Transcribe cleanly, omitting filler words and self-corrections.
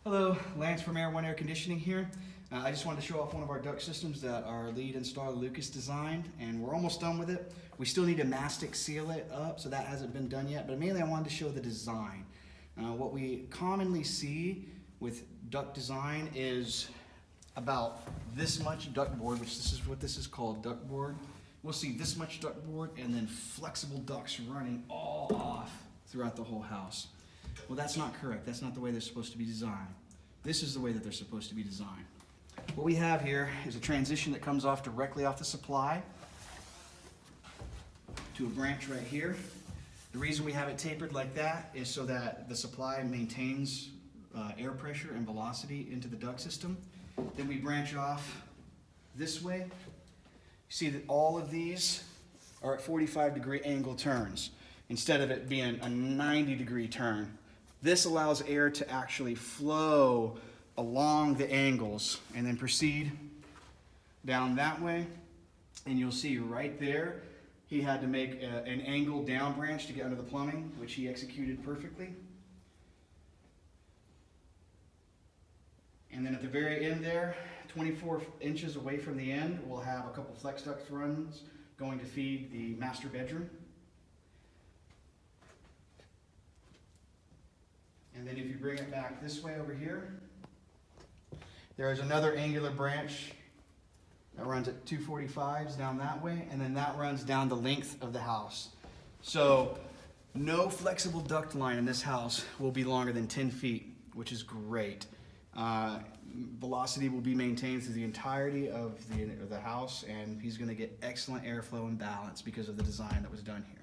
Hello, Lance from Air One Air Conditioning here. I just wanted to show off one of our duct systems that our lead installer Lucas designed, and we're almost done with it. We still need to mastic seal it up, so that hasn't been done yet, but mainly I wanted to show the design. What we commonly see with duct design is about this much ductboard, which this is what this is called, ductboard. We'll see this much ductboard and then flexible ducts running all off throughout the whole house. Well, that's not correct. That's not the way they're supposed to be designed. This is the way that they're supposed to be designed. What we have here is a transition that comes off directly off the supply to a branch right here. The reason we have it tapered like that is so that the supply maintains air pressure and velocity into the duct system. Then we branch off this way. You see that all of these are at 45-degree angle turns instead of it being a 90-degree turn. This allows air to actually flow along the angles and then proceed down that way. And you'll see right there, he had to make an angle down branch to get under the plumbing, which he executed perfectly. And then at the very end there, 24 inches away from the end, we'll have a couple flex duct runs going to feed the master bedroom. And then if you bring it back this way over here, there is another angular branch that runs at 245s down that way, and then that runs down the length of the house. So no flexible duct line in this house will be longer than 10 feet, which is great. Velocity will be maintained through the entirety of the house, and he's going to get excellent airflow and balance because of the design that was done here.